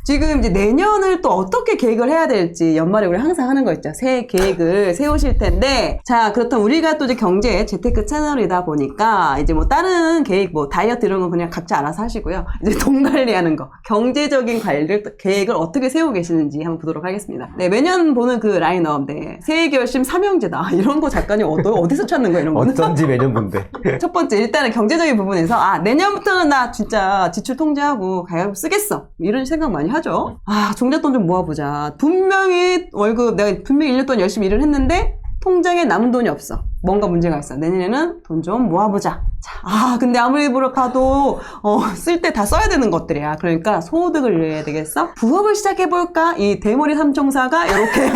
지금 이제 내년을 또 어떻게 계획을 해야 될지 연말에 우리 항상 하는 거 있죠. 새해 계획을 세우실 텐데, 자, 그렇다면 우리가 또 이제 경제 재테크 채널이다 보니까 이제 뭐 다른 계획, 뭐 다이어트 이런 건 그냥 각자 알아서 하시고요. 이제 돈 관리하는 거, 경제적인 계획을 어떻게 세우고 계시는지 한번 보도록 하겠습니다. 네, 매년 보는 그 라인업, 네, 새해 결심 삼형제다. 이런 거 작가님 어디서 찾는 거예요, 이런 거는? 어쩐지 매년 본데. 첫 번째, 일단은 경제적인 부분에서, 아, 내년부터는 나 진짜 지출 통제하고 가야금 쓰겠어. 이런 생각 많이 하죠. 아, 종잣돈 좀 모아보자. 분명히 월급, 내가 분명히 1년 동안 열심히 일을 했는데, 통장에 남은 돈이 없어. 뭔가 문제가 있어. 내년에는 돈 좀 모아보자. 자, 아, 근데 아무리 봐도, 쓸 때 다 써야 되는 것들이야. 그러니까 소득을 내야 되겠어? 부업을 시작해볼까? 이 대머리 삼총사가 이렇게.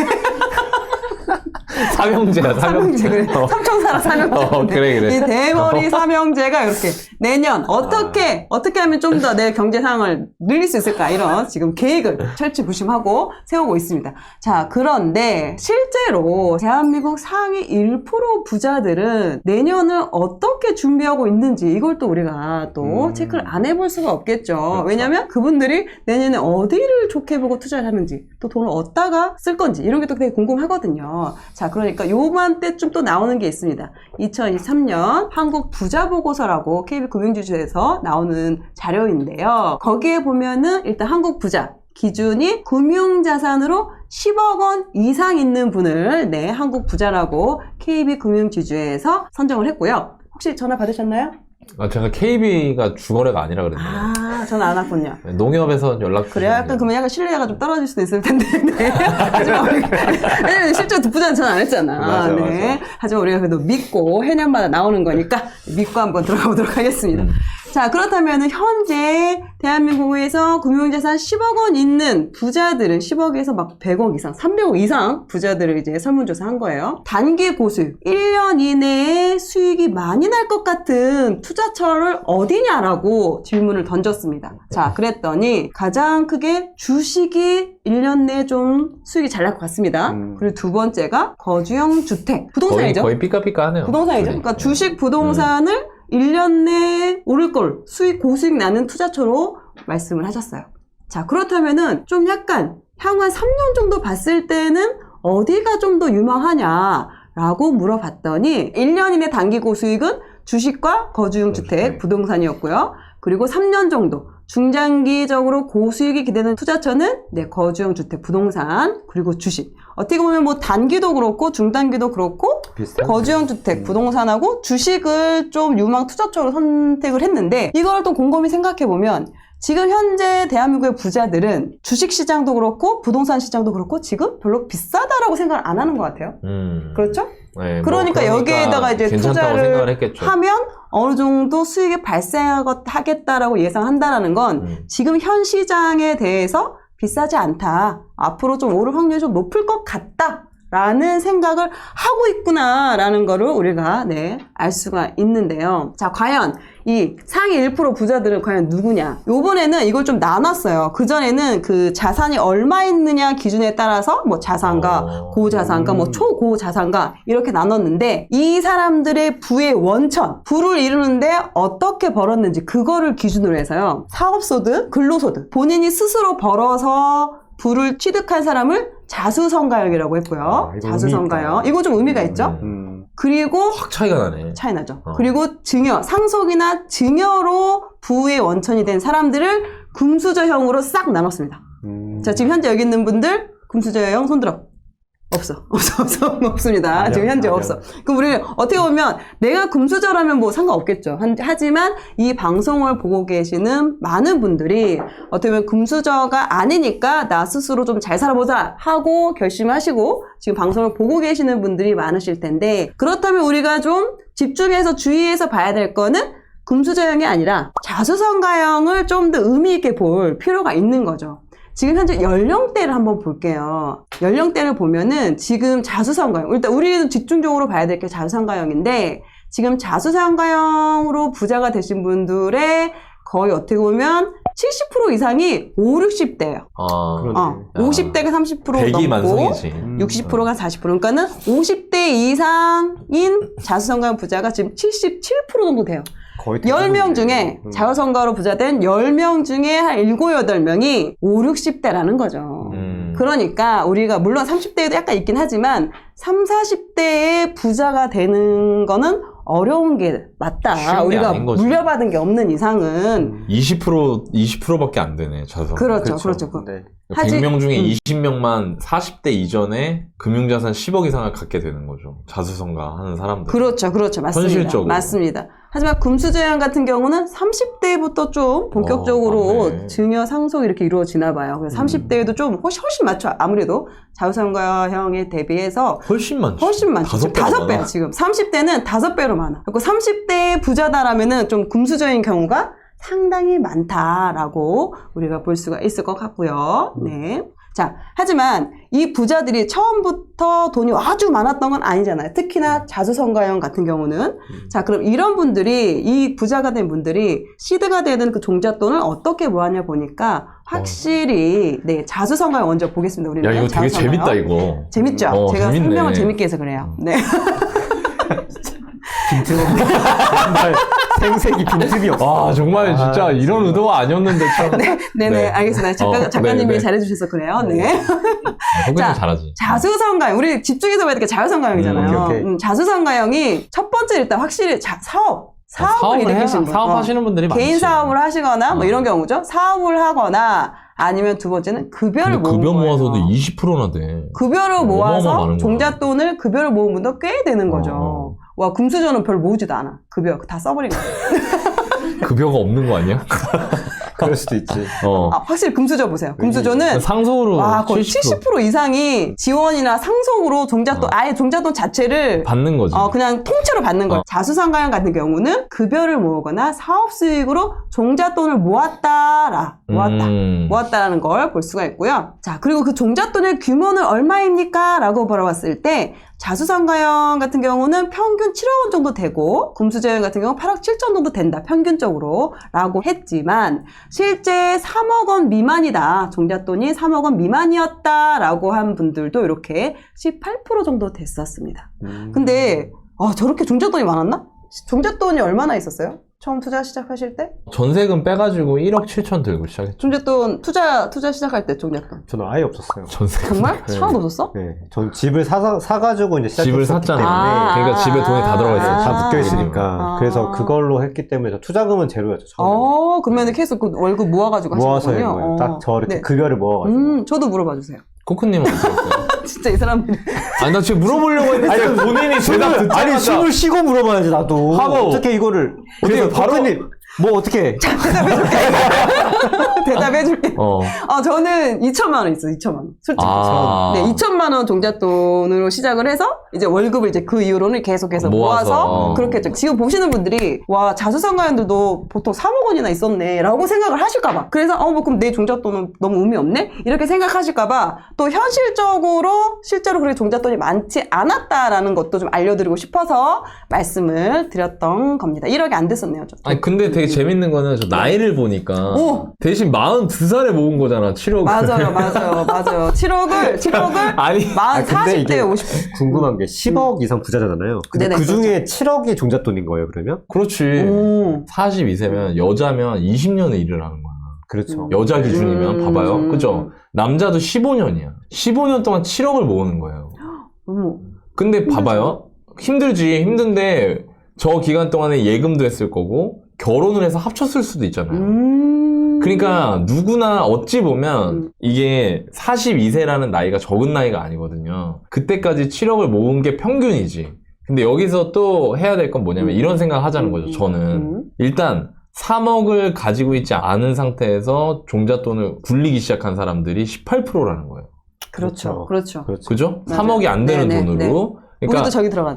삼형제야, 삼형제. 그래. 삼총사라 삼형제. 그래. 이 대머리 삼형제가 이렇게 내년 어떻게 하면 좀 더 내 경제 상황을 늘릴 수 있을까, 이런 지금 계획을 철치부심하고 세우고 있습니다. 자, 그런데 실제로 대한민국 상위 1% 부자들은 내년을 어떻게 준비하고 있는지 이걸 또 우리가 또 체크를 안 해볼 수가 없겠죠. 그렇죠. 왜냐면 그분들이 내년에 어디를 좋게 보고 투자를 하는지, 또 돈을 어디다가 쓸 건지 이런 게 또 되게 궁금하거든요. 자, 그러니까 요맘때쯤 또 나오는 게 있습니다. 2023년 한국 부자 보고서라고 KB금융지주에서 나오는 자료인데요. 거기에 보면은 일단 한국 부자 기준이 금융자산으로 10억 원 이상 있는 분을, 네, 한국 부자라고 KB금융지주에서 선정을 했고요. 혹시 전화 받으셨나요? 제가 KB가 주거래가 아니라 그랬네요. 아, 전화 안 왔군요. 농협에서 연락 그래요? 약간 그러면 약간 신뢰가 좀 떨어질 수도 있을 텐데. 네. 하지만 우리가, 왜냐면 실제로 부자는 전화 안 했잖아. 맞아, 네. 맞아. 하지만 우리가 그래도 믿고 해년마다 나오는 거니까 믿고 한번 들어가 보도록 하겠습니다. 자, 그렇다면 현재 대한민국에서 금융자산 10억 원 있는 부자들은 10억에서 막 100억 이상, 300억 이상 부자들을 이제 설문조사한 거예요. 단기 고수익, 1년 이내에 수익이 많이 날 것 같은 투자처를 어디냐라고 질문을 던졌습니다. 자, 그랬더니 가장 크게 주식이 1년 내에 좀 수익이 잘 날 것 같습니다. 그리고 두 번째가 거주형 주택, 부동산이죠. 거의 삐까삐까하네요. 부동산이죠. 그러니까 주식, 부동산을 1년 내에 오를 걸 고수익 나는 투자처로 말씀을 하셨어요. 자, 그렇다면은 좀 약간 향후 한 3년 정도 봤을 때는 어디가 좀 더 유망하냐라고 물어봤더니 1년 이내 단기 고수익은 주식과 거주용 주택, 부동산이었고요. 그리고 3년 정도 중장기적으로 고수익이 기대는 투자처는, 네, 거주용 주택, 부동산, 그리고 주식. 어떻게 보면 뭐 단기도 그렇고 중단기도 그렇고 비슷한 거주형 주택, 부동산하고 주식을 좀 유망 투자처로 선택을 했는데, 이걸 또 곰곰이 생각해 보면 지금 현재 대한민국의 부자들은 주식 시장도 그렇고 부동산 시장도 그렇고 지금 별로 비싸다라고 생각을 안 하는 것 같아요. 그렇죠? 네, 그러니까 여기에다가 이제 투자를 하면 어느 정도 수익이 발생하겠다라고 예상한다라는 건 지금 현 시장에 대해서 비싸지 않다. 앞으로 좀 오를 확률이 좀 높을 것 같다. 라는 생각을 하고 있구나라는 거를 우리가, 네, 알 수가 있는데요. 자, 과연 이 상위 1% 부자들은 과연 누구냐? 요번에는 이걸 좀 나눴어요. 그전에는 그 자산이 얼마 있느냐 기준에 따라서 뭐 자산가, 고자산가, 뭐 초고자산가 이렇게 나눴는데, 이 사람들의 부의 원천, 부를 이루는데 어떻게 벌었는지 그거를 기준으로 해서요. 사업소득, 근로소득, 본인이 스스로 벌어서 부를 취득한 사람을 자수성가형이라고 했고요. 자수성가형. 이거 좀 의미가 있죠? 그리고 확 차이가 나네. 차이 나죠. 그리고 증여, 상속이나 증여로 부의 원천이 된 사람들을 금수저형으로 싹 나눴습니다. 자, 지금 현재 여기 있는 분들 금수저형 손들어. 없습니다. 지금 현재 없어. 그럼 우리는 어떻게 보면 내가 금수저라면 뭐 상관없겠죠. 하지만 이 방송을 보고 계시는 많은 분들이 어떻게 보면 금수저가 아니니까 나 스스로 좀 잘 살아보자 하고 결심하시고 지금 방송을 보고 계시는 분들이 많으실 텐데, 그렇다면 우리가 좀 집중해서 주의해서 봐야 될 거는 금수저형이 아니라 자수성가형을 좀 더 의미 있게 볼 필요가 있는 거죠. 지금 현재 연령대를 한번 볼게요. 연령대를 보면은 지금 자수성가형, 일단 우리는 집중적으로 봐야 될 게 자수성가형인데, 지금 자수성가형으로 부자가 되신 분들의 거의 어떻게 보면 70% 이상이 5, 60대예요. 50대가 30% 대기 넘고 만성이지. 60%가 40%. 그러니까는 50대 이상인 자수성가형 부자가 지금 77% 정도 돼요. 거의 10명 중에 자유선거로 부자 된 10명 중에 한 7, 8명이 5, 60대라는 거죠. 그러니까 우리가 물론 30대에도 약간 있긴 하지만 3, 40대에 부자가 되는 거는 어려운 게 맞다. 쉬운 게 우리가 아닌 거지. 물려받은 게 없는 이상은 20%밖에 안 되네, 자선. 그렇죠. 네. 100명 중에 20명만 40대 이전에 금융자산 10억 이상을 갖게 되는 거죠. 자수성가 하는 사람들. 그렇죠. 맞습니다. 현실적으로. 맞습니다. 하지만 금수저형 같은 경우는 30대부터 좀 본격적으로 맞네. 증여 상속이 이렇게 이루어지나 봐요. 그래서 30대에도 좀 훨씬 많죠. 아무래도 자유선거형에 대비해서 훨씬 많죠. 훨씬 많죠. 다섯 배가 5배야 많아. 지금. 30대는 5배로 많아. 그리고 30대의 부자다라면은 좀 금수저인 경우가 상당히 많다라고 우리가 볼 수가 있을 것 같고요. 네. 자, 하지만 이 부자들이 처음부터 돈이 아주 많았던 건 아니잖아요. 특히나 자수성가형 같은 경우는. 자, 그럼 이런 분들이, 이 부자가 된 분들이 시드가 되는 그 종잣돈을 어떻게 모았냐 보니까 확실히, 네, 자수성가형 먼저 보겠습니다. 우리는. 야, 이거 되게 자수성가형. 재밌다, 이거. 재밌죠? 제가 재밌네. 설명을 재밌게 해서 그래요. 네. 정말 생색이 빈틈이 없어. 아, 정말 진짜 이런 의도가 아니었는데 참. 네네, 알겠습니다. 작가님이 네네. 잘해주셔서 그래요. 네. 혹은 자, 잘하지. 자수성가형. 우리 집중해서 봐야 될 게 자수성가형이잖아요. 오케이. 자수성가형이 첫 번째 일단 확실히 사업을 일으키신 분. 사업하시는 분들이 많지. 개인 사업을 하시거나 뭐 이런 경우죠. 사업을 하거나 아니면 두 번째는 급여를 근데 모은 급여 거예요. 모아서도 20%나 돼. 급여를 어마어마한 모아서 거야. 종잣돈을 급여를 모은 분도 꽤 되는 거죠. 어. 와, 금수저는 별 모으지도 않아. 급여 다 써버린 거예요. 급여가 없는 거 아니야? 그럴 수도 있지. 확실히 금수저 보세요. 금수저는 상속으로 와, 거의 70% 70% 이상이 지원이나 상속으로 종잣돈, 아예 종잣돈 자체를 받는 거지. 그냥 통째로 받는 거예요. 자수성가형 같은 경우는 급여를 모으거나 사업 수익으로 종잣돈을 모았다라는 걸 볼 수가 있고요. 자, 그리고 그 종잣돈의 규모는 얼마입니까? 라고 물어봤을 때 자수성가형 같은 경우는 평균 7억 원 정도 되고 금수저형 같은 경우는 8억 7천 정도 된다. 평균적으로 라고 했지만 실제 3억 원 미만이다. 종잣돈이 3억 원 미만이었다라고 한 분들도 이렇게 18% 정도 됐었습니다. 근데 저렇게 종잣돈이 많았나? 종잣돈이 얼마나 있었어요? 처음 투자 시작하실 때? 전세금 빼가지고 1억 7천 들고 시작했죠. 종잣돈 투자 시작할 때 종잣돈. 저는 아예 없었어요. 전세금. 정말? 네. 하나도 없었어? 네, 전 집을 사가지고 이제 집을 시작했기 샀잖아. 때문에 그러니까 집에 돈이 다 들어가 있어요. 다 묶여 있으니까. 그래서 그걸로 했기 때문에 투자금은 제로였죠. 처음에. 그러면 계속 그 월급 모아가지고 모아서 하시는 한 거군요. 거예요. 딱 저 이렇게 네. 급여를 모아가지고. 저도 물어봐 주세요. 코크님은 어떻게 했어요? 진짜 이 사람들이. 아니, 나 지금 물어보려고 했는데 아니, 본인이 대답 듣자마자. 아니, 숨을 쉬고 물어봐야지, 나도. 하고. 어떻게 이거를. 그래서 바로- 바로님, 뭐 어떻게. 대답해줄게. 저는 2천만 원 있어, 2천만 원. 솔직히. 네, 2천만 원 종잣돈으로 시작을 해서, 이제 월급을 이제 그 이후로는 계속해서 모아서 그렇게 했죠. 지금 보시는 분들이, 와, 자수성가형들도 보통 3억 원이나 있었네, 라고 생각을 하실까봐. 그래서, 그럼 내 종잣돈은 너무 의미 없네? 이렇게 생각하실까봐, 또 실제로 그렇게 종잣돈이 많지 않았다라는 것도 좀 알려드리고 싶어서 말씀을 드렸던 겁니다. 1억이 안 됐었네요, 저. 아니, 근데 되게 재밌는 거는 저 나이를 보니까 대신 42살에 모은 거잖아, 7억을. 맞아요. 7억을 아니, 40대 50대. 궁금한 게 10억 이상 부자잖아요. 근데 네네, 그 중에 7억이 종잣돈인 거예요, 그러면? 그렇지. 42세면 여자면 20년의 일을 하는 거야. 그렇죠. 여자 기준이면 봐봐요. 그죠? 남자도 15년이야. 15년 동안 7억을 모으는 거예요. 근데 봐봐요. 힘든데 저 기간 동안에 예금도 했을 거고 결혼을 해서 합쳤을 수도 있잖아요. 그러니까 누구나 어찌 보면 이게 42세라는 나이가 적은 나이가 아니거든요. 그때까지 7억을 모은 게 평균이지. 근데 여기서 또 해야 될 건 뭐냐면 이런 생각을 하자는 거죠. 저는 일단 3억을 가지고 있지 않은 상태에서 종잣돈을 굴리기 시작한 사람들이 18%라는 거예요. 그렇죠. 그죠? 맞아요. 3억이 안 되는 네네, 돈으로. 네. 그러니까 우리도 저기 들어가네.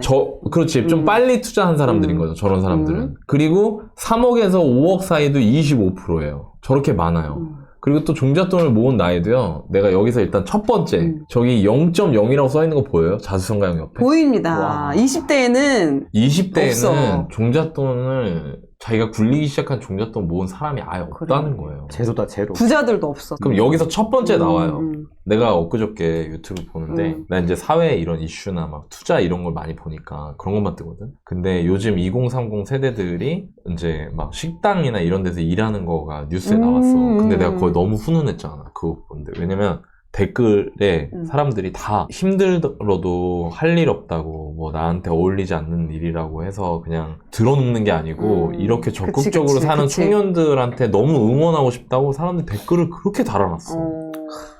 그렇지. 좀 빨리 투자한 사람들인 거죠. 저런 사람들은. 그리고 3억에서 5억 사이도 25%예요. 저렇게 많아요. 그리고 또 종잣돈을 모은 나이도요. 내가 여기서 일단 첫 번째 저기 0.0이라고 써 있는 거 보여요? 자수성가형 옆에. 보입니다. 와. 20대에는 20대에는 없어. 종잣돈을 자기가 굴리기 시작한 종잣돈 모은 사람이 아예 없다는 거예요. 제로다, 제로. 부자들도 없어. 그럼 여기서 첫 번째 나와요. 내가 엊그저께 유튜브 보는데 나 이제 사회 이런 이슈나 막 투자 이런 걸 많이 보니까 그런 것만 뜨거든. 근데 요즘 2030 세대들이 이제 막 식당이나 이런 데서 일하는 거가 뉴스에 나왔어. 근데 내가 그걸 너무 훈훈했잖아. 그거 보는데. 왜냐면 댓글에 사람들이 다 힘들어도 할 일 없다고 뭐 나한테 어울리지 않는 일이라고 해서 그냥 들어눕는 게 아니고 이렇게 적극적으로 사는 청년들한테 너무 응원하고 싶다고 사람들이 댓글을 그렇게 달아놨어.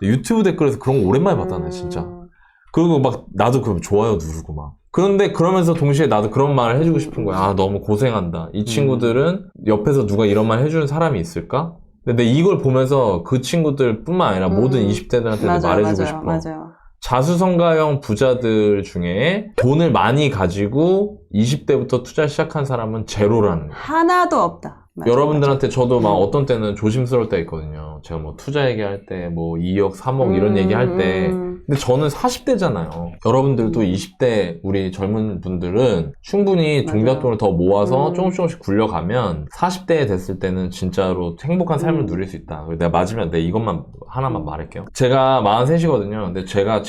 유튜브 댓글에서 그런 거 오랜만에 봤다 나 진짜. 그리고 막 나도 그럼 좋아요 누르고 막. 그런데 그러면서 동시에 나도 그런 말을 해주고 싶은 거야. 아 너무 고생한다. 이 친구들은 옆에서 누가 이런 말 해주는 사람이 있을까? 근데 이걸 보면서 그 친구들 뿐만 아니라 모든 20대들한테도 말해주고 싶어. 맞아요. 자수성가형 부자들 중에 돈을 많이 가지고 20대부터 투자 시작한 사람은 제로라는 거예요. 하나도 없다. 여러분들한테 저도 막 어떤 때는 조심스러울 때가 있거든요. 제가 뭐 투자 얘기할 때 뭐 2억, 3억 이런 얘기할 때 근데 저는 40대잖아요. 여러분들도 20대 우리 젊은 분들은 충분히 종잣돈을 더 모아서 조금씩 굴려가면 40대에 됐을 때는 진짜로 행복한 삶을 누릴 수 있다. 내가 맞으면 내가 이것만 하나만 말할게요. 제가 43이거든요. 근데 제가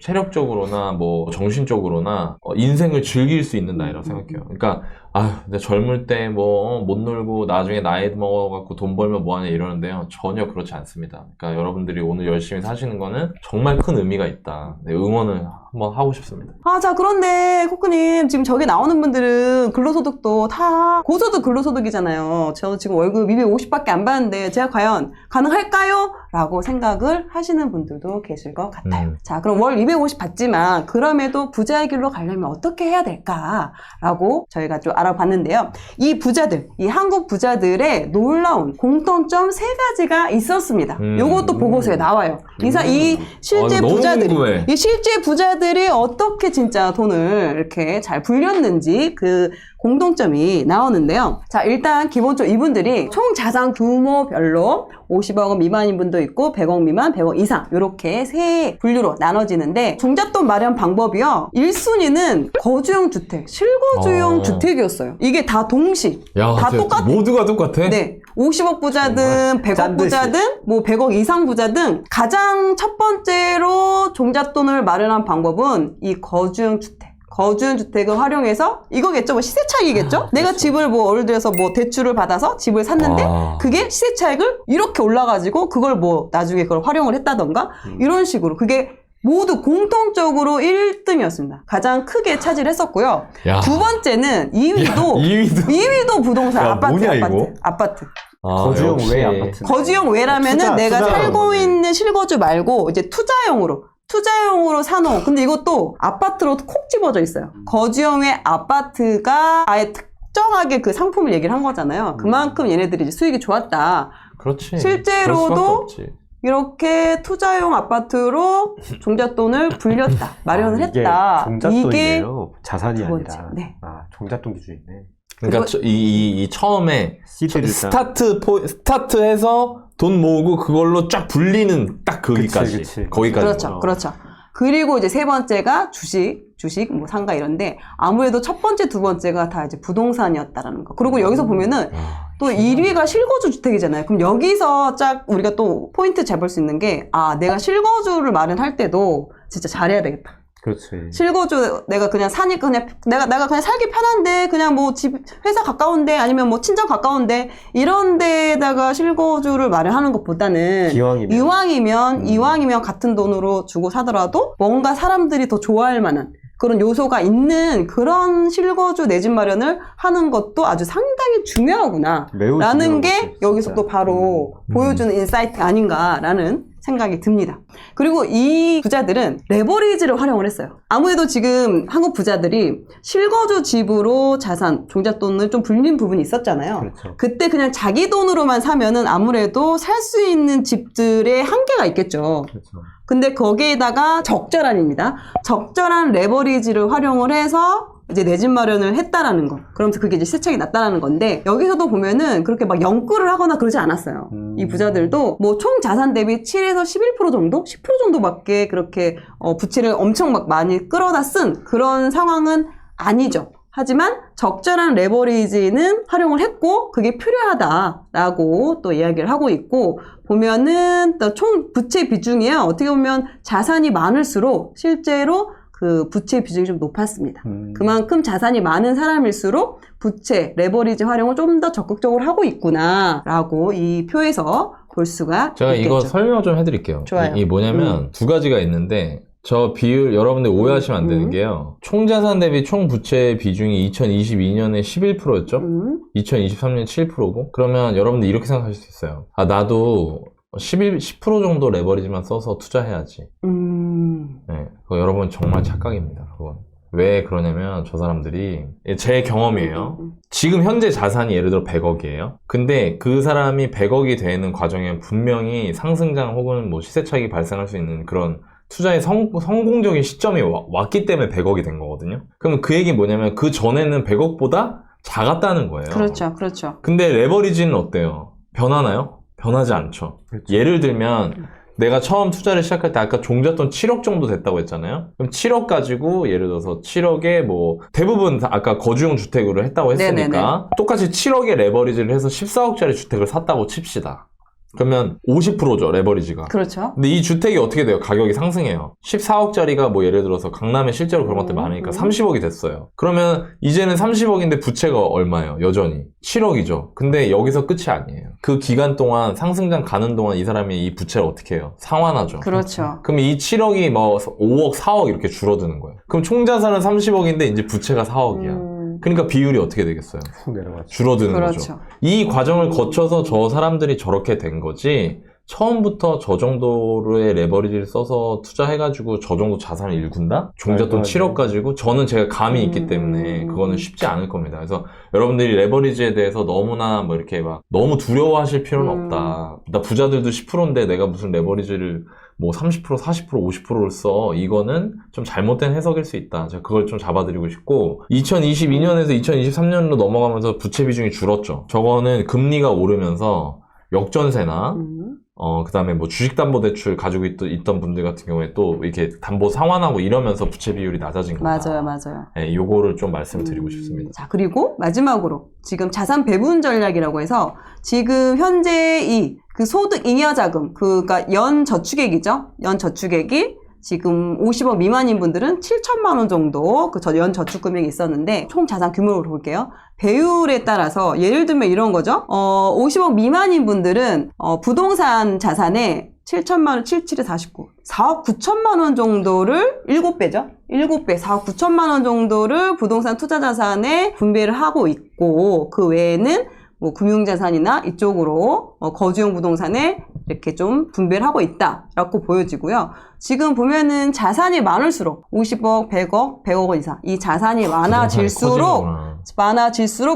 체력적으로나 뭐 정신적으로나 인생을 즐길 수 있는 나이라고 생각해요. 그러니까 아휴, 근데 젊을 때 뭐 못 놀고 나중에 나이 먹어갖고 돈 벌면 뭐하냐 이러는데요. 전혀 그렇지 않습니다. 그러니까 여러분들이 오늘 열심히 사시는 거는 정말 큰 의미가 있다. 네, 응원을 한번 하고 싶습니다. 자, 그런데 코크님 지금 저기 나오는 분들은 근로소득도 다 고소득 근로소득이잖아요. 저는 지금 월급 250밖에 안 받는데 제가 과연 가능할까요? 라고 생각을 하시는 분들도 계실 것 같아요. 자, 그럼 월 250 받지만 그럼에도 부자의 길로 가려면 어떻게 해야 될까라고 저희가 좀 알아봤는데요. 이 부자들, 이 한국 부자들의 놀라운 공통점 3가지가 있었습니다. 요것도 보고서에 나와요. 이 실제 부자들이, 이 실제 부자들이 어떻게 진짜 돈을 이렇게 잘 불렸는지 그 공통점이 나오는데요. 자, 일단 기본적으로 이분들이 총 자산 규모별로 50억 원 미만인 분도 있고 100억 미만, 100억 이상 이렇게 세 분류로 나눠지는데 종잣돈 마련 방법이요. 1순위는 거주용 주택, 실거주용 주택이었어요. 이게 다 동시. 다 똑같아. 모두가 똑같아? 네. 50억 부자든 100억 부자든 뭐 100억 이상 부자든 가장 첫 번째로 종잣돈을 마련한 방법은 이 거주용 주택. 거주용 주택을 활용해서 이거겠죠. 뭐 시세 차익이겠죠. 내가 집을 뭐 예를 들어서 뭐 대출을 받아서 집을 샀는데 그게 시세 차익을 이렇게 올라가지고 그걸 뭐 나중에 그걸 활용을 했다던가 이런 식으로 그게 모두 공통적으로 1등이었습니다. 가장 크게 차지를 했었고요. 야. 두 번째는 2위도 부동산 야, 아파트. 거주용 외 아파트. 거주용 외라면은 내가 살고 있는 실거주 말고 이제 투자용으로 사놓은. 근데 이것도 아파트로 콕 집어져 있어요. 거주용의 아파트가 아예 특정하게 그 상품을 얘기를 한 거잖아요. 그만큼 얘네들이 이제 수익이 좋았다. 그렇지. 실제로도 이렇게 투자용 아파트로 종잣돈을 불렸다. 마련을 했다. 이게 자산이 아니라. 네. 종잣돈 기준이네. 그러니까 이 처음에 스타트해서 돈 모으고 그걸로 쫙 불리는 딱 거기까지. 그치. 거기까지. 그렇죠. 그리고 이제 세 번째가 주식, 뭐 상가 이런데 아무래도 첫 번째, 두 번째가 다 이제 부동산이었다라는 거. 그리고 여기서 보면은 또 1위가 실거주 주택이잖아요. 그럼 여기서 딱 우리가 또 포인트 잡을 수 있는 게 내가 실거주를 마련할 때도 진짜 잘해야 되겠다. 그렇지. 실거주 내가 그냥 사니까 그냥 내가 그냥 살기 편한데 그냥 뭐 집 회사 가까운데 아니면 뭐 친정 가까운데 이런 데다가 실거주를 마련하는 것보다는 이왕이면 같은 돈으로 주고 사더라도 뭔가 사람들이 더 좋아할 만한 그런 요소가 있는 그런 실거주 내 집 마련을 하는 것도 아주 상당히 중요하구나 라는 게 여기서 또 바로 보여주는 인사이트 아닌가라는 생각이 듭니다. 그리고 이 부자들은 레버리지를 활용을 했어요. 아무래도 지금 한국 부자들이 실거주 집으로 자산, 종잣돈을 좀 불린 부분이 있었잖아요. 그렇죠. 그때 그냥 자기 돈으로만 사면은 아무래도 살 수 있는 집들의 한계가 있겠죠. 그렇죠. 근데 거기에다가 적절한 레버리지를 활용을 해서 이제 내 집 마련을 했다라는 거. 그러면서 그게 이제 시세차익이 났다라는 건데 여기서도 보면은 그렇게 막 영끌을 하거나 그러지 않았어요. 이 부자들도 뭐 총 자산 대비 7에서 11% 정도? 10% 정도밖에 그렇게 부채를 엄청 막 많이 끌어다 쓴 그런 상황은 아니죠. 하지만 적절한 레버리지는 활용을 했고 그게 필요하다라고 또 이야기를 하고 있고 보면은 또 총 부채 비중이요. 어떻게 보면 자산이 많을수록 실제로 그 부채 비중이 좀 높았습니다. 그만큼 자산이 많은 사람일수록 부채, 레버리지 활용을 좀 더 적극적으로 하고 있구나라고 이 표에서 볼 수가 제가 있겠죠. 이거 설명 좀 해드릴게요. 좋아요. 이게 뭐냐면 두 가지가 있는데 저 비율 여러분들 오해하시면 안 되는 게요. 총자산 대비 총부채 비중이 2022년에 11%였죠? 2023년 7%고 그러면 여러분들 이렇게 생각하실 수 있어요. 아 나도 10% 정도 레버리지만 써서 투자해야지. 네, 그거 여러분 정말 착각입니다. 그건. 왜 그러냐면 저 사람들이 제 경험이에요. 지금 현재 자산이 예를 들어 100억이에요. 근데 그 사람이 100억이 되는 과정에 분명히 상승장 혹은 뭐 시세 차익이 발생할 수 있는 그런 투자의 성공적인 시점이 왔기 때문에 100억이 된 거거든요. 그럼 그 얘기 뭐냐면 그 전에는 100억보다 작았다는 거예요. 그렇죠, 그렇죠. 근데 레버리지는 어때요? 변하나요? 변하지 않죠. 그렇죠. 예를 들면 내가 처음 투자를 시작할 때 아까 종잣돈 7억 정도 됐다고 했잖아요. 그럼 7억 가지고 예를 들어서 7억에 뭐 대부분 아까 거주용 주택으로 했다고 했으니까 네네네. 똑같이 7억에 레버리지를 해서 14억짜리 주택을 샀다고 칩시다. 그러면 50%죠, 레버리지가. 그렇죠. 근데 이 주택이 어떻게 돼요? 가격이 상승해요. 14억짜리가 뭐 예를 들어서 강남에 실제로 그런 것들 많으니까 30억이 됐어요. 그러면 이제는 30억인데 부채가 얼마예요? 여전히 7억이죠. 근데 여기서 끝이 아니에요. 그 기간 동안 상승장 가는 동안 이 사람이 이 부채를 어떻게 해요? 상환하죠. 그렇죠. 그럼 이 7억이 뭐 5억, 4억 이렇게 줄어드는 거예요. 그럼 총자산은 30억인데 이제 부채가 4억이야. 그러니까 비율이 어떻게 되겠어요? 내려가죠. 줄어드는 그렇죠. 거죠. 이 과정을 거쳐서 저 사람들이 저렇게 된 거지 처음부터 저 정도의 레버리지를 써서 투자해가지고 저 정도 자산을 일군다? 종잣돈 7억 가지고 저는 제가 감이 있기 때문에 그거는 쉽지 않을 겁니다. 그래서 여러분들이 레버리지에 대해서 너무나 뭐 이렇게 막 너무 두려워하실 필요는 없다. 나 부자들도 10%인데 내가 무슨 레버리지를 뭐 30%, 40%, 50%를 써. 이거는 좀 잘못된 해석일 수 있다. 제가 그걸 좀 잡아드리고 싶고 2022년에서 2023년으로 넘어가면서 부채 비중이 줄었죠. 저거는 금리가 오르면서 역전세나 그 다음에 뭐 주식담보대출 가지고 있던 분들 같은 경우에 또 이렇게 담보 상환하고 이러면서 부채 비율이 낮아진 거다. 맞아요, 맞아요. 네, 요거를 좀 말씀드리고 싶습니다. 자, 그리고 마지막으로 지금 자산 배분 전략이라고 해서 지금 현재 그 소득 잉여 자금, 그러니까 연 저축액이죠. 연 저축액이 지금 50억 미만인 분들은 7천만 원 정도 그 연 저축 금액이 있었는데 총 자산 규모를 볼게요. 배율에 따라서 예를 들면 이런 거죠. 50억 미만인 분들은 부동산 자산에 7천만 원, 77에 49. 4억 9천만 원 정도를 7배죠. 7배, 4억 9천만 원 정도를 부동산 투자 자산에 분배를 하고 있고 그 외에는 뭐 금융자산이나 이쪽으로 거주용 부동산에 이렇게 좀 분배를 하고 있다라고 보여지고요. 지금 보면은 자산이 많을수록 50억, 100억, 100억 원 이상 이 자산이 많아질수록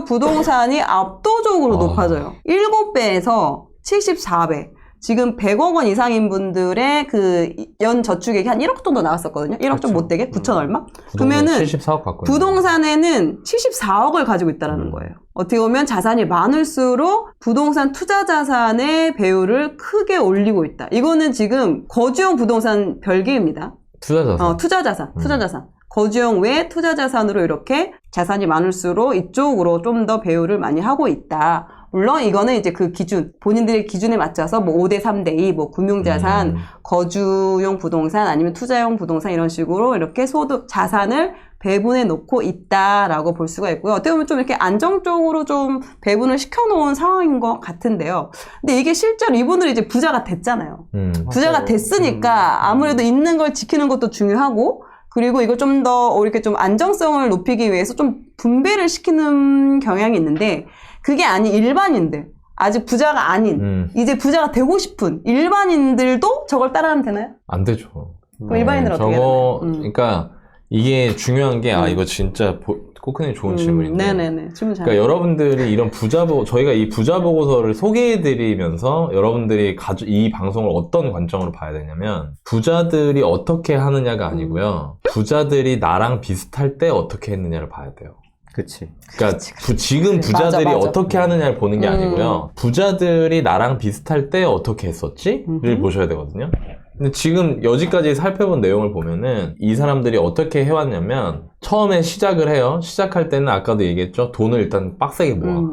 부동산이 압도적으로 높아져요. 7배에서 74배. 지금 100억 원 이상인 분들의 그 연 저축액이 한 1억 정도 나왔었거든요. 1억 좀 못 되게? 9천 얼마? 그러면은 74억 갖고 부동산에는 74억을 가지고 있다는 거예요. 어떻게 보면 자산이 많을수록 부동산 투자 자산의 배율을 크게 올리고 있다. 이거는 지금 거주용 부동산 별개입니다. 투자자산. 투자자산. 거주용 외 투자자산으로 이렇게 자산이 많을수록 이쪽으로 좀 더 배율을 많이 하고 있다. 물론 이거는 이제 그 기준, 본인들의 기준에 맞춰서 뭐 5대 3대 2, 뭐 금융자산, 거주용 부동산 아니면 투자용 부동산 이런 식으로 이렇게 소득, 자산을 배분해 놓고 있다라고 볼 수가 있고요. 어떻게 보면 좀 이렇게 안정적으로 좀 배분을 시켜놓은 상황인 것 같은데요. 근데 이게 실제로 이분들이 이제 부자가 됐잖아요. 부자가 됐으니까 아무래도 있는 걸 지키는 것도 중요하고 그리고 이걸 좀 더 이렇게 좀 안정성을 높이기 위해서 좀 분배를 시키는 경향이 있는데 그게 아닌 일반인들, 아직 부자가 아닌, 이제 부자가 되고 싶은 일반인들도 저걸 따라하면 되나요? 안 되죠. 그럼 일반인들은 어떻게 해야 되나요? 그러니까 이게 중요한 게 이거 진짜 코크님 좋은 질문인데. 네네네. 질문 잘. 그러니까 여러분들이 이런 저희가 이 부자 보고서를 소개해드리면서 여러분들이 이 방송을 어떤 관점으로 봐야 되냐면 부자들이 어떻게 하느냐가 아니고요. 부자들이 나랑 비슷할 때 어떻게 했느냐를 봐야 돼요. 그치. 그러니까 지금 부자들이 맞아. 어떻게 하느냐를 보는 게 아니고요. 부자들이 나랑 비슷할 때 어떻게 했었지?를 보셔야 되거든요. 근데 지금 여지까지 살펴본 내용을 보면은 이 사람들이 어떻게 해왔냐면 처음에 시작을 해요. 시작할 때는 아까도 얘기했죠. 돈을 일단 빡세게 모아.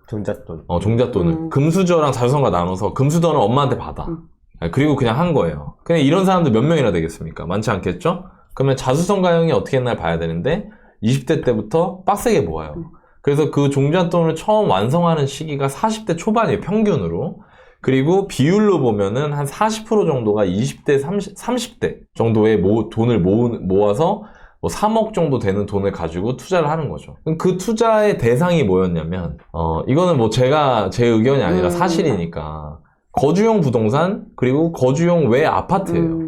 종잣돈. 종잣돈을. 금수저랑 자수성가 나눠서 금수저는 엄마한테 받아. 그리고 그냥 한 거예요. 그냥 이런 사람들 몇 명이나 되겠습니까? 많지 않겠죠? 그러면 자수성가형이 어떻게 했나 봐야 되는데 20대 때부터 빡세게 모아요. 그래서 그 종잣돈을 처음 완성하는 시기가 40대 초반이에요. 평균으로. 그리고 비율로 보면은 한 40% 정도가 20대, 30대 정도의 돈을 모아서 뭐 3억 정도 되는 돈을 가지고 투자를 하는 거죠. 그 투자의 대상이 뭐였냐면, 이거는 뭐 제 의견이 아니라 사실이니까. 거주용 부동산, 그리고 거주용 외 아파트예요.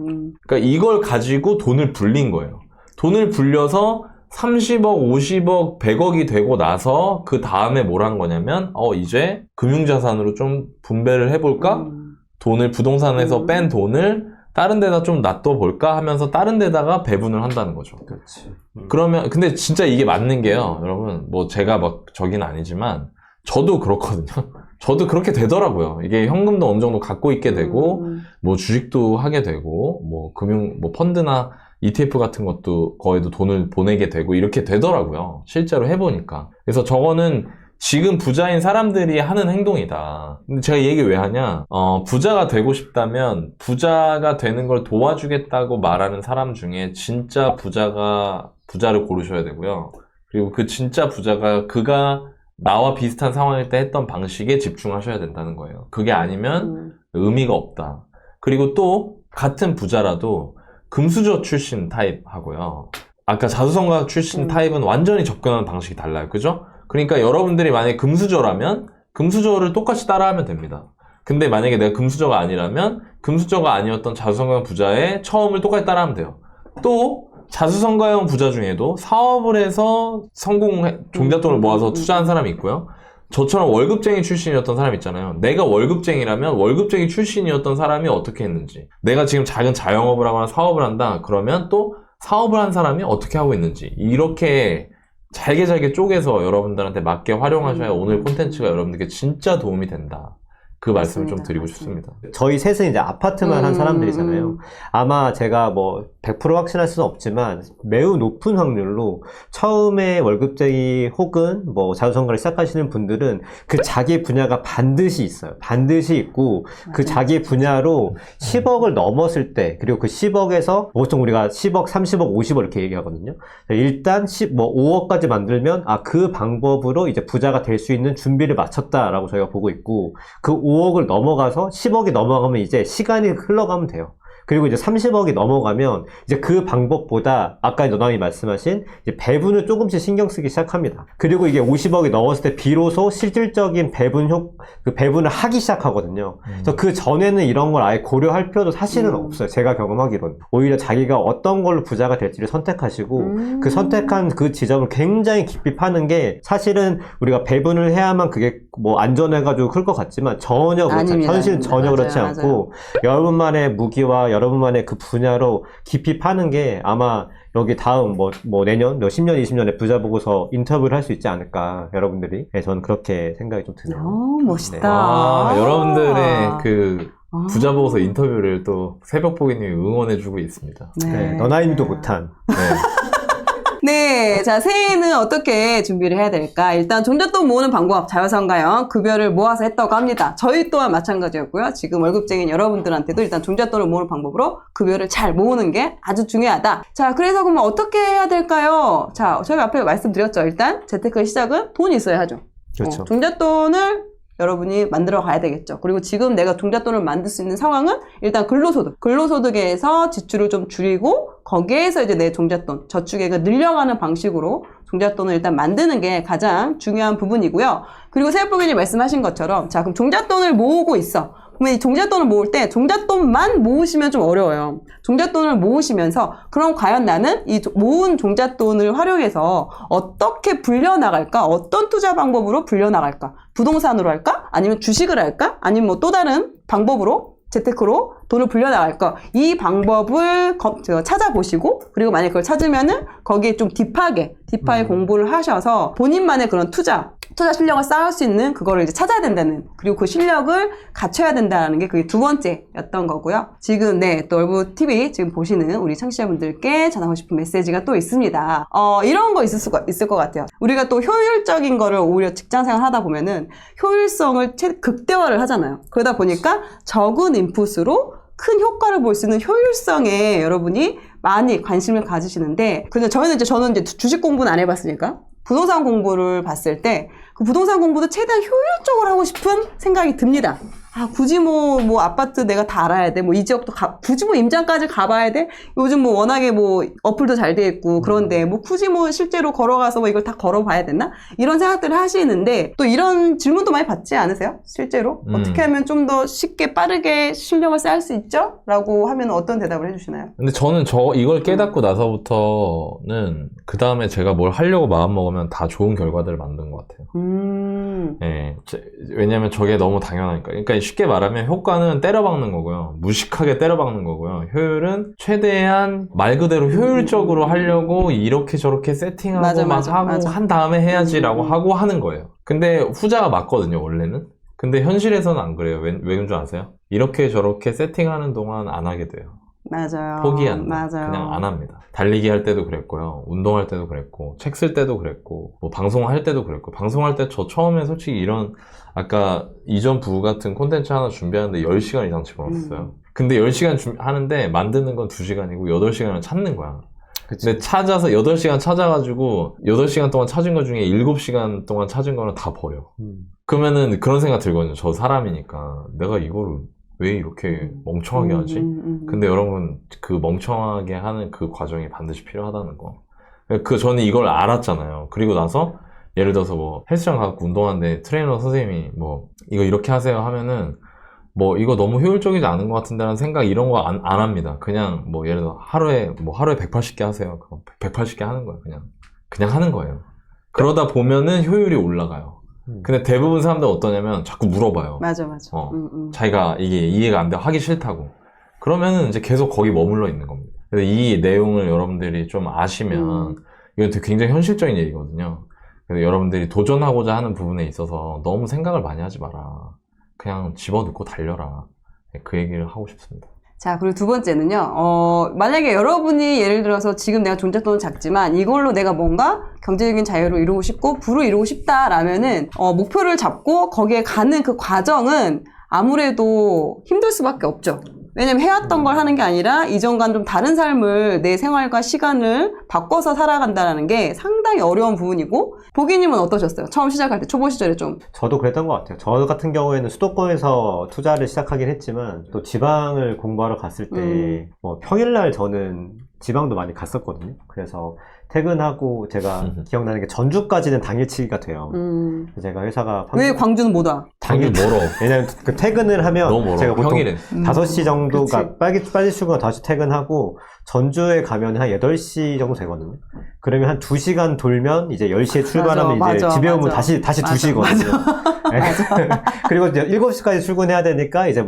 그러니까 이걸 가지고 돈을 불린 거예요. 돈을 불려서 30억, 50억, 100억이 되고 나서 그 다음에 뭘 한 거냐면 이제 금융자산으로 좀 분배를 해볼까? 돈을 부동산에서 뺀 돈을 다른 데다 좀 놔둬볼까 하면서 다른 데다가 배분을 한다는 거죠. 그렇지. 그러면 근데 진짜 이게 맞는 게요. 여러분 뭐 제가 막 저긴 아니지만 저도 그렇거든요. 저도 그렇게 되더라고요. 이게 현금도 어느 정도 갖고 있게 되고 뭐 주식도 하게 되고 뭐 뭐 펀드나 ETF 같은 것도 거에도 돈을 보내게 되고 이렇게 되더라고요. 실제로 해보니까. 그래서 저거는 지금 부자인 사람들이 하는 행동이다. 근데 제가 이 얘기 왜 하냐? 부자가 되고 싶다면 부자가 되는 걸 도와주겠다고 말하는 사람 중에 진짜 부자를 고르셔야 되고요. 그리고 그 진짜 부자가 그가 나와 비슷한 상황일 때 했던 방식에 집중하셔야 된다는 거예요. 그게 아니면 의미가 없다. 그리고 또 같은 부자라도 금수저 출신 타입하고요. 아까 자수성가 출신 타입은 완전히 접근하는 방식이 달라요. 그죠? 그러니까 여러분들이 만약에 금수저라면 금수저를 똑같이 따라하면 됩니다. 근데 만약에 내가 금수저가 아니라면 금수저가 아니었던 자수성가형 부자의 처음을 똑같이 따라하면 돼요. 또 자수성가형 부자 중에도 사업을 해서 종잣돈을 모아서 투자한 사람이 있고요. 저처럼 월급쟁이 출신이었던 사람 있잖아요. 내가 월급쟁이라면 월급쟁이 출신이었던 사람이 어떻게 했는지, 내가 지금 작은 자영업을 하거나 사업을 한다 그러면 또 사업을 한 사람이 어떻게 하고 있는지, 이렇게 잘게 쪼개서 여러분들한테 맞게 활용하셔야 오늘 콘텐츠가 여러분들께 진짜 도움이 된다. 그 말씀을 좀 드리고 싶습니다. 저희 셋은 이제 아파트만 한 사람들이잖아요. 아마 제가 뭐 100% 확신할 수는 없지만 매우 높은 확률로 처음에 월급쟁이 혹은 뭐 자수성가를 시작하시는 분들은 그 자기 분야가 반드시 있어요. 반드시 있고 그 자기 분야로 10억을 넘었을 때, 그리고 그 10억에서 보통 우리가 10억, 30억, 50억 이렇게 얘기하거든요. 일단 5억까지 만들면 그 방법으로 이제 부자가 될 수 있는 준비를 마쳤다라고 저희가 보고 있고, 그 5억을 넘어가서 10억이 넘어가면 이제 시간이 흘러가면 돼요. 그리고 이제 30억이 넘어가면 이제 그 방법보다 아까 너나이 말씀하신 이제 배분을 조금씩 신경 쓰기 시작합니다. 그리고 이게 50억이 넘었을 때 비로소 실질적인 배분을 하기 시작하거든요. 그래서 그 전에는 이런 걸 아예 고려할 필요도 사실은 없어요. 제가 경험하기로는. 오히려 자기가 어떤 걸로 부자가 될지를 선택하시고 그 선택한 그 지점을 굉장히 깊이 파는 게, 사실은 우리가 배분을 해야만 그게 뭐 안전해가지고 클 것 같지만 전혀 그렇지 않아요. 현실은 전혀 그렇지 않고 여러분만의 무기와 여러분만의 그 분야로 깊이 파는 게 아마 여기 다음 뭐 내년, 10년, 20년에 부자 보고서 인터뷰를 할 수 있지 않을까, 여러분들이. 네, 저는 그렇게 생각이 좀 드네요. 멋있다. 네. 여러분들의 그 부자 보고서 인터뷰를 또 새벽보기님이 응원해주고 있습니다. 네, 너나임도 못한. 네. 네, 자, 새해에는 어떻게 준비를 해야 될까? 일단 종잣돈 모으는 방법, 자유성가형 급여를 모아서 했다고 합니다. 저희 또한 마찬가지였고요. 지금 월급쟁이인 여러분들한테도 일단 종잣돈을 모으는 방법으로 급여를 잘 모으는 게 아주 중요하다. 자, 그래서 그러면 어떻게 해야 될까요? 자, 저희가 앞에 말씀드렸죠. 일단 재테크의 시작은 돈이 있어야 하죠. 그렇죠. 종잣돈을 여러분이 만들어 가야 되겠죠. 그리고 지금 내가 종잣돈을 만들 수 있는 상황은 일단 근로소득에서 지출을 좀 줄이고 거기에서 이제 내 종잣돈, 저축액을 늘려가는 방식으로 종잣돈을 일단 만드는 게 가장 중요한 부분이고요. 그리고 새벽보기님 말씀하신 것처럼, 자, 그럼 종잣돈을 모으고 있어. 그러면 이 종잣돈을 모을 때 종잣돈만 모으시면 좀 어려워요. 종잣돈을 모으시면서 그럼 과연 나는 이 모은 종잣돈을 활용해서 어떻게 불려나갈까? 어떤 투자 방법으로 불려나갈까? 부동산으로 할까? 아니면 주식을 할까? 아니면 뭐 또 다른 방법으로 재테크로 돈을 불려나갈 거. 이 방법을 찾아보시고, 그리고 만약에 그걸 찾으면은 거기에 좀 딥하게 공부를 하셔서 본인만의 그런 투자 실력을 쌓을 수 있는 그거를 이제 찾아야 된다는, 그리고 그 실력을 갖춰야 된다는 게 그게 두 번째였던 거고요. 지금 또 얼부 TV 지금 보시는 우리 청취자분들께 전하고 싶은 메시지가 또 있습니다. 이런 거 있을 것 같아요. 우리가 또 효율적인 거를 오히려 직장생활 하다 보면은 효율성을 극대화를 하잖아요. 그러다 보니까 적은 인풋으로 큰 효과를 볼 수 있는 효율성에 여러분이 많이 관심을 가지시는데, 근데 저는 이제 주식 공부는 안 해봤으니까 부동산 공부를 봤을 때 그 부동산 공부도 최대한 효율적으로 하고 싶은 생각이 듭니다. 굳이 뭐 아파트 내가 다 알아야 돼. 이 지역도 굳이 임장까지 가봐야 돼. 요즘 워낙에 어플도 잘 돼 있고, 그런데 굳이 실제로 걸어가서 이걸 다 걸어봐야 되나? 이런 생각들을 하시는데, 또 이런 질문도 많이 받지 않으세요? 실제로? 어떻게 하면 좀 더 쉽게 빠르게 실력을 쌓을 수 있죠? 라고 하면 어떤 대답을 해주시나요? 근데 저는 이걸 깨닫고 나서부터는 그 다음에 제가 뭘 하려고 마음먹으면 다 좋은 결과들을 만든 것 같아요. 네, 왜냐면 저게 너무 당연하니까. 그러니까 쉽게 말하면 효과는 때려박는 거고요. 무식하게 때려박는 거고요. 효율은 최대한 말 그대로 효율적으로 하려고 이렇게 저렇게 세팅하고 하고 한 다음에 해야지라고 하고 하는 거예요. 근데 후자가 맞거든요, 원래는. 근데 현실에서는 안 그래요. 왜 그런 줄 아세요? 이렇게 저렇게 세팅하는 동안 안 하게 돼요. 맞아요. 포기한다. 그냥 안 합니다. 달리기 할 때도 그랬고요. 운동할 때도 그랬고, 책 쓸 때도 그랬고, 방송할 때도 그랬고, 방송할 때 저 처음에 솔직히 아까 이전 부부 같은 콘텐츠 하나 준비하는데 10시간 이상 집어넣었어요. 근데 10시간 하는데 만드는 건 2시간이고 8시간을 찾는 거야. 그치. 근데 8시간 찾아가지고 8시간 동안 찾은 것 중에 7시간 동안 찾은 거는 다 버려. 그러면은 그런 생각 들거든요. 저 사람이니까. 내가 이거를 왜 이렇게 멍청하게 하지? 근데 여러분, 그 멍청하게 하는 그 과정이 반드시 필요하다는 거. 저는 이걸 알았잖아요. 그리고 나서 예를 들어서 헬스장 가서 운동하는데 트레이너 선생님이 이거 이렇게 하세요 하면은 이거 너무 효율적이지 않은 것 같은데 라는 생각 이런 거 안 합니다. 그냥 예를 들어 하루에 180개 하세요. 그럼 180개 하는 거예요. 그냥 하는 거예요. 그러다 보면은 효율이 올라가요. 근데 대부분 사람들 어떠냐면 자꾸 물어봐요. 맞아. 자기가 이게 이해가 안 돼, 하기 싫다고. 그러면은 이제 계속 거기 머물러 있는 겁니다. 근데 이 내용을 여러분들이 좀 아시면 이건 되게 굉장히 현실적인 얘기거든요. 그래서 여러분들이 도전하고자 하는 부분에 있어서 너무 생각을 많이 하지 마라. 그냥 집어넣고 달려라. 그 얘기를 하고 싶습니다. 자, 그리고 두 번째는요, 만약에 여러분이 예를 들어서 지금 내가 존재돈은 작지만 이걸로 내가 뭔가 경제적인 자유를 이루고 싶고 부를 이루고 싶다라면은, 목표를 잡고 거기에 가는 그 과정은 아무래도 힘들 수밖에 없죠. 왜냐면 해왔던 걸 하는 게 아니라 이전과는 좀 다른 삶을, 내 생활과 시간을 바꿔서 살아간다는 게 상당히 어려운 부분이고, 보기님은 어떠셨어요? 처음 시작할 때, 초보 시절에 좀. 저도 그랬던 것 같아요. 저 같은 경우에는 수도권에서 투자를 시작하긴 했지만, 또 지방을 공부하러 갔을 때, 평일날 저는 지방도 많이 갔었거든요. 그래서 퇴근하고 제가 기억나는 게 전주까지는 당일치기가 돼요. 제가 회사가 왜 광주는 못 와? 당일 멀어. 왜냐면 그 퇴근을 하면 너무 멀어. 제가 보통 평일에 5시 정도가 빨리 출근하고 다시 퇴근하고 전주에 가면 한 8시 정도 되거든요. 그러면 한 2시간 돌면 이제 10시에 출발하면 이제 집에 오면 다시 2시거든요. 그리고 이제 7시까지 출근해야 되니까 이제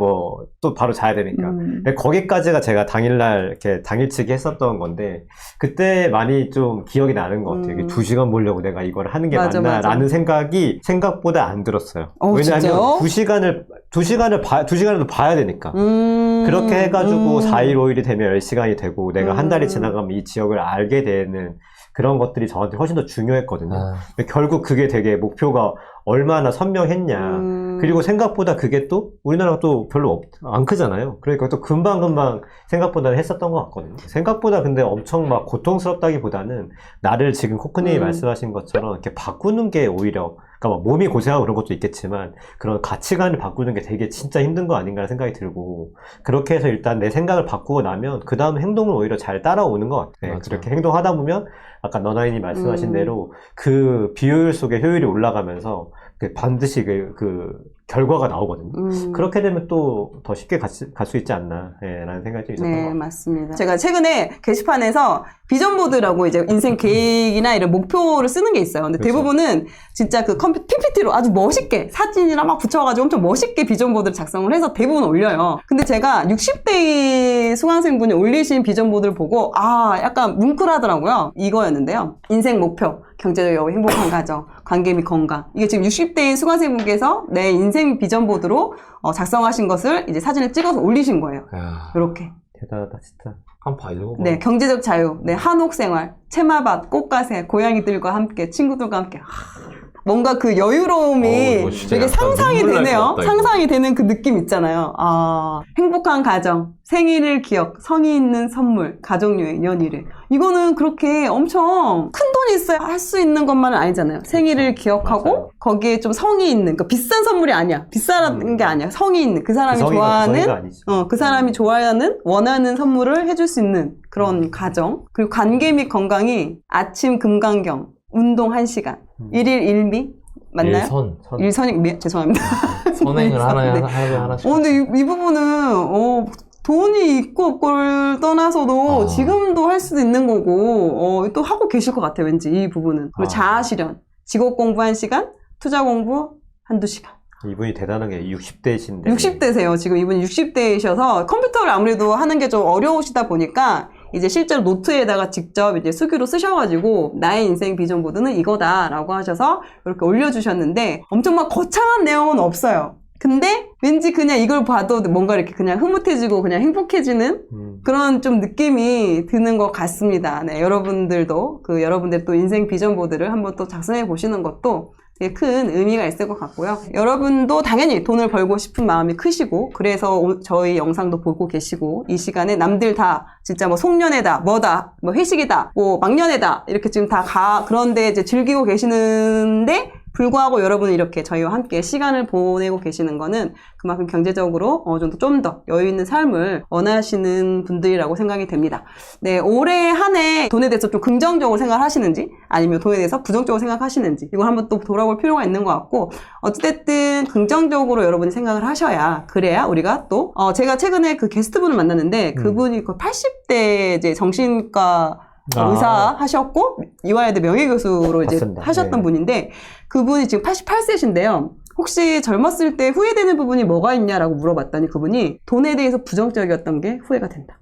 또 바로 자야 되니까. 거기까지가 제가 당일날 이렇게 당일치기 했었던 건데, 그때 많이 좀 기억이 나는 것 같아요. 2시간 보려고 내가 이걸 하는 게 맞나? 라는 생각이 생각보다 안 들었어요. 왜냐하면 진짜요? 2시간을 봐야 되니까. 그렇게 해가지고 4일, 5일이 되면 10시간이 되고, 내가 한 달이 지나가면 이 지역을 알게 되는 그런 것들이 저한테 훨씬 더 중요했거든요. 근데 결국 그게 되게 목표가 얼마나 선명했냐. 그리고 생각보다 그게 또 우리나라가 또 별로 안 크잖아요. 그러니까 또 금방금방 생각보다는 했었던 것 같거든요. 생각보다 근데 엄청 막 고통스럽다기보다는 나를 지금 코크님이 말씀하신 것처럼 이렇게 바꾸는 게 오히려, 그러니까 막 몸이 고생하고 그런 것도 있겠지만 그런 가치관을 바꾸는 게 되게 진짜 힘든 거 아닌가 생각이 들고, 그렇게 해서 일단 내 생각을 바꾸고 나면 그 다음 행동은 오히려 잘 따라오는 것 같아요. 그렇게 행동하다 보면 아까 너나이님 말씀하신 대로 그 비효율 속에 효율이 올라가면서 반드시 그 결과가 나오거든요. 그렇게 되면 또 더 쉽게 갈 수 있지 않나, 라는 생각이 좀 있었던 것 네, 같아요. 맞습니다. 제가 최근에 게시판에서 비전보드라고 이제 인생 계획이나 이런 목표를 쓰는 게 있어요. 근데 그렇죠. 대부분은 진짜 그 컴퓨터 PPT로 아주 멋있게 사진이랑 막 붙여가지고 엄청 멋있게 비전보드를 작성을 해서 대부분 올려요. 근데 제가 60대 수강생분이 올리신 비전보드를 보고 약간 뭉클하더라고요. 이거였는데요. 인생 목표, 경제적 여유, 행복한 가정, 관계 및 건강. 이게 지금 60대인 수강생분께서 내 인생 비전보드로 작성하신 것을 이제 사진을 찍어서 올리신 거예요. 이렇게. 대단하다, 진짜. 한번 읽어봐. 네, 경제적 자유, 네, 한옥 생활, 채마밭, 꽃가세, 고양이들과 함께, 친구들과 함께. 뭔가 그 여유로움이 이거 진짜 되게 약간 상상이 눈물 날 되네요. 것 같다, 이거. 상상이 되는 그 느낌 있잖아요. 행복한 가정, 생일을 기억, 성의 있는 선물, 가족여행, 연일을. 이거는 그렇게 엄청 큰 돈이 있어야 할 수 있는 것만은 아니잖아요. 생일을 기억하고 맞아요. 거기에 좀 성의 있는, 그러니까 비싼 선물이 아니야. 비싼 게 아니야. 성의 있는 그 사람이 성의가 좋아하는 아니죠. 그 사람이 좋아하는, 원하는 선물을 해줄 수 있는 그런 가정. 그리고 관계 및 건강이 아침 금강경, 운동 1시간, 1일 1미, 맞나요? 일선이, 죄송합니다. 선행을 네. 하나씩. 근데 이 부분은, 돈이 있고 없고를 떠나서도 지금도 할 수도 있는 거고, 또 하고 계실 것 같아요, 왠지, 이 부분은. 그리고 자아실현, 직업 공부 1시간, 투자 공부 1~2시간. 이분이 대단한 게 60대이신데. 60대세요. 지금 이분이 60대이셔서 컴퓨터를 아무래도 하는 게 좀 어려우시다 보니까 이제 실제로 노트에다가 직접 이제 수기로 쓰셔가지고 나의 인생 비전 보드는 이거다라고 하셔서 이렇게 올려주셨는데 엄청 막 거창한 내용은 없어요. 근데 왠지 그냥 이걸 봐도 뭔가 이렇게 그냥 흐뭇해지고 그냥 행복해지는 그런 좀 느낌이 드는 것 같습니다. 네, 여러분들도 여러분들 또 인생 비전 보드를 한번 또 작성해 보시는 것도 되게 큰 의미가 있을 것 같고요. 여러분도 당연히 돈을 벌고 싶은 마음이 크시고 그래서 저희 영상도 보고 계시고 이 시간에 남들 다 진짜 뭐 송년회다, 뭐다, 뭐 회식이다, 뭐 막년회다 이렇게 지금 다 그런데 이제 즐기고 계시는데 불구하고 여러분이 이렇게 저희와 함께 시간을 보내고 계시는 거는 그만큼 경제적으로 어느 정도 좀 더 여유 있는 삶을 원하시는 분들이라고 생각이 됩니다. 네, 올해 한 해 돈에 대해서 좀 긍정적으로 생각하시는지 아니면 돈에 대해서 부정적으로 생각하시는지 이걸 한번 또 돌아볼 필요가 있는 것 같고 어쨌든 긍정적으로 여러분이 생각을 하셔야 그래야 우리가 또 제가 최근에 그 게스트분을 만났는데 그분이 그 80대 이제 정신과 의사 하셨고 이화여대 명예교수로 이제 맞습니다. 하셨던 네. 분인데 그분이 지금 88세신데요. 혹시 젊었을 때 후회되는 부분이 뭐가 있냐라고 물어봤더니 그분이 돈에 대해서 부정적이었던 게 후회가 된다.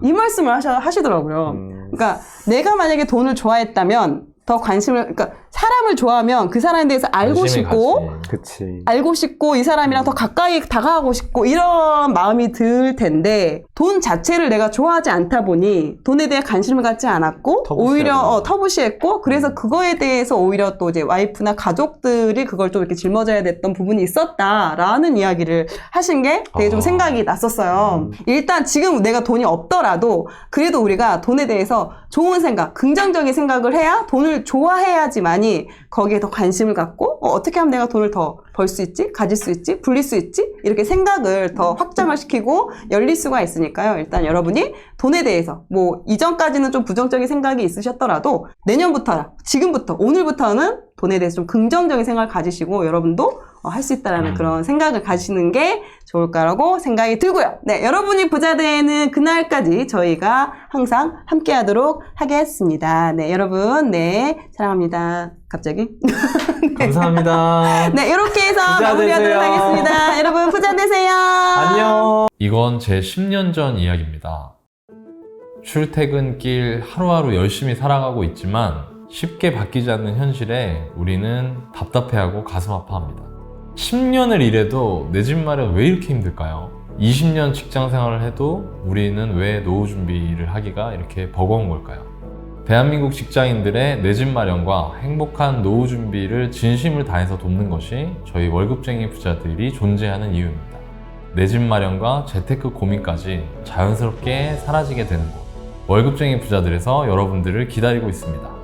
이 말씀을 하시더라고요. 그러니까 내가 만약에 돈을 좋아했다면 더 관심을, 그러니까 사람을 좋아하면 그 사람에 대해서 알고 싶고, 그치. 알고 싶고 이 사람이랑 더 가까이 다가가고 싶고 이런 마음이 들 텐데 돈 자체를 내가 좋아하지 않다 보니 돈에 대해 관심을 갖지 않았고 오히려 터부시했고 그래서 그거에 대해서 오히려 또 이제 와이프나 가족들이 그걸 좀 이렇게 짊어져야 됐던 부분이 있었다라는 이야기를 하신 게 되게 좀 생각이 났었어요. 일단 지금 내가 돈이 없더라도 그래도 우리가 돈에 대해서 좋은 생각, 긍정적인 생각을 해야 돈을 좋아해야지만이 거기에 더 관심을 갖고 어떻게 하면 내가 돈을 더 벌 수 있지? 가질 수 있지? 불릴 수 있지? 이렇게 생각을 더 확장을 시키고 열릴 수가 있으니까요. 일단 여러분이 돈에 대해서 뭐 이전까지는 좀 부정적인 생각이 있으셨더라도 내년부터, 지금부터, 오늘부터는 돈에 대해서 좀 긍정적인 생각을 가지시고 여러분도 할 수 있다라는 그런 생각을 가지시는 게 좋을까라고 생각이 들고요. 네, 여러분이 부자 되는 그날까지 저희가 항상 함께 하도록 하겠습니다. 네, 여러분, 네, 사랑합니다. 갑자기? 네. 감사합니다. 네, 이렇게 해서 마무리하도록 하겠습니다. 여러분, 부자 되세요. 안녕. 이건 제 10년 전 이야기입니다. 출퇴근길 하루하루 열심히 살아가고 있지만 쉽게 바뀌지 않는 현실에 우리는 답답해하고 가슴 아파합니다. 10년을 일해도 내 집 마련 왜 이렇게 힘들까요? 20년 직장 생활을 해도 우리는 왜 노후 준비를 하기가 이렇게 버거운 걸까요? 대한민국 직장인들의 내 집 마련과 행복한 노후 준비를 진심을 다해서 돕는 것이 저희 월급쟁이 부자들이 존재하는 이유입니다. 내 집 마련과 재테크 고민까지 자연스럽게 사라지게 되는 곳. 월급쟁이 부자들에서 여러분들을 기다리고 있습니다.